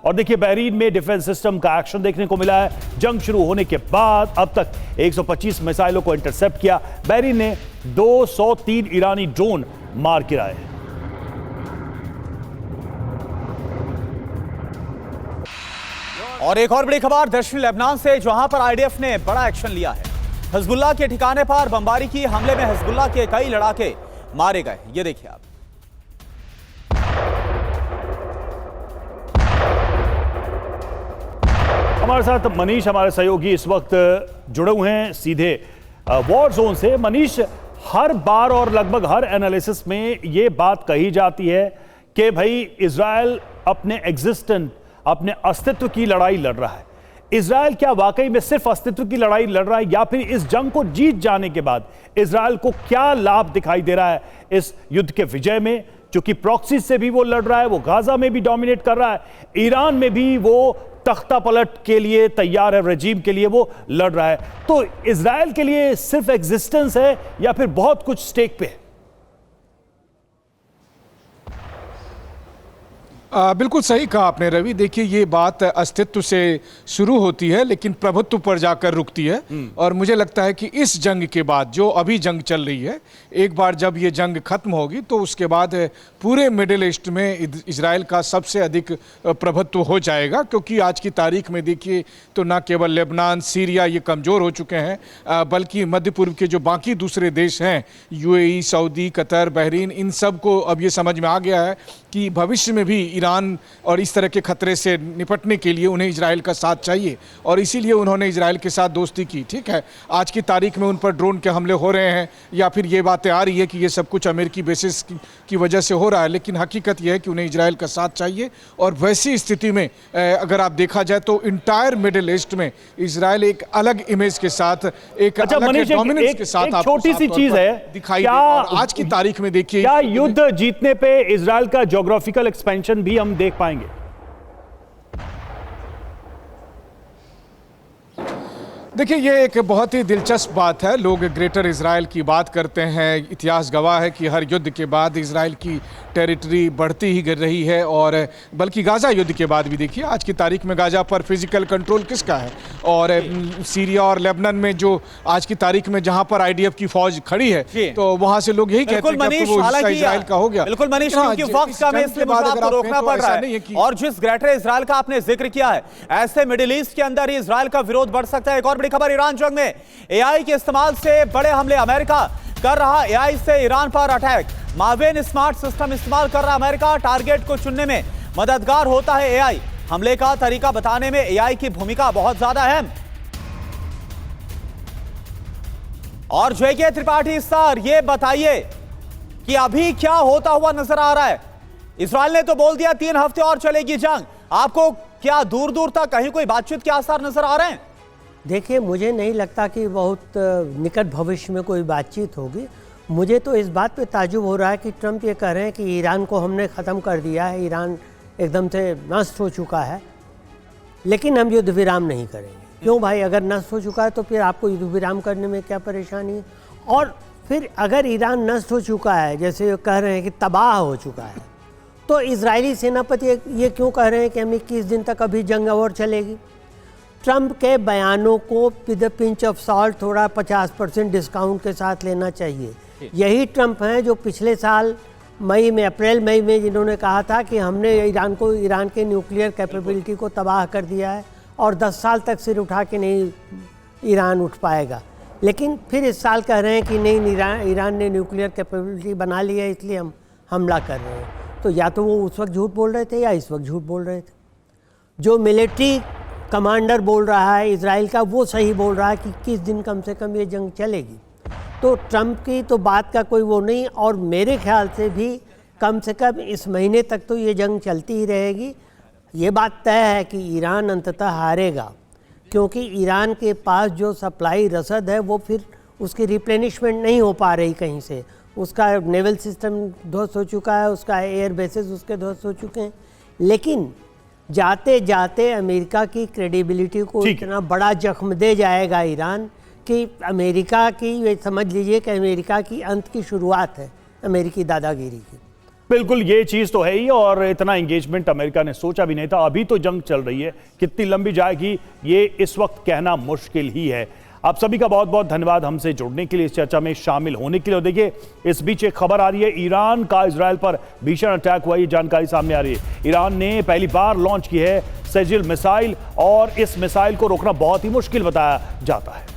और देखिए बहरीन में डिफेंस सिस्टम का एक्शन देखने को मिला है। जंग शुरू होने के बाद अब तक 125 मिसाइलों को इंटरसेप्ट किया। बहरीन ने 203 ईरानी ड्रोन मार गिराए। और एक और बड़ी खबर दक्षिण लेबनान से, जहां पर आईडीएफ ने बड़ा एक्शन लिया है। हिजबुल्लाह के ठिकाने पर बमबारी की, हमले में हिजबुल्लाह के कई लड़ाके मारे गए। ये देखिए आप। हमारे साथ मनीष, हमारे सहयोगी इस वक्त जुड़े हुए हैं सीधे वॉर जोन से। मनीष, हर बार और लगभग हर एनालिसिस में ये बात कही जाती है कि भाई इजराइल अपने एग्जिस्टेंट, अपने अस्तित्व की लड़ाई लड़ रहा है। इजराइल क्या वाकई में सिर्फ अस्तित्व की लड़ाई लड़ रहा है, या फिर इस जंग को जीत जाने के बाद इजराइल को क्या लाभ दिखाई दे रहा है इस युद्ध के विजय में? क्योंकि प्रॉक्सी से भी वो लड़ रहा है, वो गाजा में भी डोमिनेट कर रहा है, ईरान में भी वो तख्ता पलट के लिए तैयार है, रेजीम के लिए वो लड़ रहा है। तो इजराइल के लिए सिर्फ एग्जिस्टेंस है या फिर बहुत कुछ स्टेक पे है? बिल्कुल सही कहा आपने रवि। देखिए, ये बात अस्तित्व से शुरू होती है लेकिन प्रभुत्व पर जाकर रुकती है। और मुझे लगता है कि इस जंग के बाद, जो अभी जंग चल रही है, एक बार जब ये जंग खत्म होगी तो उसके बाद पूरे मिडिल ईस्ट में इजराइल का सबसे अधिक प्रभुत्व हो जाएगा। क्योंकि आज की तारीख में देखिए तो ना केवल लेबनान, सीरिया ये कमज़ोर हो चुके हैं, बल्कि मध्य पूर्व के जो बाकी दूसरे देश हैं, यूएई, सऊदी, कतर, बहरीन, इन सब को अब ये समझ में आ गया है कि भविष्य में भी ईरान और इस तरह के खतरे से निपटने के लिए उन्हें इजराइल का साथ चाहिए। और इसीलिए उन्होंने इजराइल के साथ दोस्ती की। ठीक है, आज की तारीख में उन पर ड्रोन के हमले हो रहे हैं या फिर ये बातें आ रही है कि ये सब कुछ अमेरिकी बेसिस की वजह से हो रहा है, लेकिन हकीकत यह है कि उन्हें इजराइल का साथ चाहिए। और वैसी स्थिति में अगर आप देखा जाए तो इंटायर मिडिल ईस्ट में इजराइल एक अलग इमेज के साथ, एक अलग डोमिनेंस के साथ छोटी सी चीज है दिखाई देगा। और आज की तारीख में देखिए, क्या युद्ध जीतने पे इजराइल का ज्योग्राफिकल एक्सपेंशन भी हम देख पाएंगे? देखिए, ये एक बहुत ही दिलचस्प बात है। लोग ग्रेटर इजराइल की बात करते हैं। इतिहास गवाह है कि हर युद्ध के बाद इजराइल की टेरिटरी बढ़ती ही गिर रही है। और बल्कि गाजा युद्ध के बाद भी देखिए, आज की तारीख में गाजा पर फिजिकल कंट्रोल किसका है? और सीरिया और लेबनान में जो आज की तारीख में जहां पर आईडीएफ की फौज खड़ी है, तो वहां से लोग यही कहते हैं कि वो हिस्सा इजराइल का हो गया। बिल्कुल मनीष, क्योंकि वक्त कम है इसलिए मुझे आपको रोकना पड़ रहा है। और जिस ग्रेटर इजराइल का आपने जिक्र किया है, ऐसे मिडिल ईस्ट के अंदर ही इजराइल का विरोध बढ़ सकता है। एक और खबर, ईरान जंग में एआई के इस्तेमाल से बड़े हमले, अमेरिका कर रहा एआई से ईरान पर अटैक। मावेन स्मार्ट सिस्टम इस्तेमाल कर रहा अमेरिका, टारगेट को चुनने में मददगार होता है एआई। हमले का तरीका बताने में एआई की भूमिका बहुत ज्यादा अहम। और जेके त्रिपाठी सर, ये बताइए कि अभी क्या होता हुआ नजर आ रहा है? इजराइल ने तो बोल दिया 3 हफ्ते और चलेगी जंग। आपको क्या दूर दूर तक कहीं कोई बातचीत के आसार नजर आ रहे हैं? देखिए, मुझे नहीं लगता कि बहुत निकट भविष्य में कोई बातचीत होगी। मुझे तो इस बात पे ताज्जुब हो रहा है कि ट्रंप ये कह रहे हैं कि ईरान को हमने ख़त्म कर दिया है, ईरान एकदम से नष्ट हो चुका है, लेकिन हम युद्ध विराम नहीं करेंगे। क्यों भाई? अगर नष्ट हो चुका है तो फिर आपको युद्ध विराम करने में क्या परेशानी है? और फिर अगर ईरान नष्ट हो चुका है, जैसे कह रहे हैं कि तबाह हो चुका है, तो इजरायली सेनापति ये क्यों कह रहे हैं कि हम 21 दिन तक अभी जंग और चलेगी? ट्रंप के बयानों को with a pinch of salt थोड़ा 50% डिस्काउंट के साथ लेना चाहिए। यही ट्रंप हैं जो पिछले साल अप्रैल मई में जिन्होंने कहा था कि हमने ईरान के न्यूक्लियर कैपेबिलिटी को तबाह कर दिया है और 10 साल तक सिर उठा के नहीं ईरान उठ पाएगा। लेकिन फिर इस साल कह रहे हैं कि नहीं, ईरान ने न्यूक्लियर कैपेबिलिटी बना ली है इसलिए हम हमला कर रहे हैं। तो या तो वो उस वक्त झूठ बोल रहे थे या इस वक्त झूठ बोल रहे थे। जो मिलिट्री कमांडर बोल रहा है इजराइल का, वो सही बोल रहा है कि 21 दिन कम से कम ये जंग चलेगी। तो ट्रंप की तो बात का कोई वो नहीं। और मेरे ख्याल से भी कम से कम इस महीने तक तो ये जंग चलती ही रहेगी। ये बात तय है कि ईरान अंततः हारेगा, क्योंकि ईरान के पास जो सप्लाई रसद है वो फिर उसकी रिप्लेनिशमेंट नहीं हो पा रही कहीं से। उसका नेवल सिस्टम ध्वस्त हो चुका है, उसका एयर बेसिस उसके ध्वस्त हो चुके हैं। लेकिन जाते जाते अमेरिका की क्रेडिबिलिटी को इतना बड़ा जख्म दे जाएगा ईरान कि अमेरिका की, ये समझ लीजिए कि अमेरिका की अंत की शुरुआत है अमेरिकी दादागिरी की। बिल्कुल, ये चीज तो है ही, और इतना एंगेजमेंट अमेरिका ने सोचा भी नहीं था। अभी तो जंग चल रही है, कितनी लंबी जाएगी ये इस वक्त कहना मुश्किल ही है। आप सभी का बहुत बहुत धन्यवाद हमसे जुड़ने के लिए, इस चर्चा में शामिल होने के लिए। देखिए, इस बीच एक खबर आ रही है, ईरान का इजराइल पर भीषण अटैक हुआ, ये जानकारी सामने आ रही है। ईरान ने पहली बार लॉन्च की है सेजिल मिसाइल, और इस मिसाइल को रोकना बहुत ही मुश्किल बताया जाता है।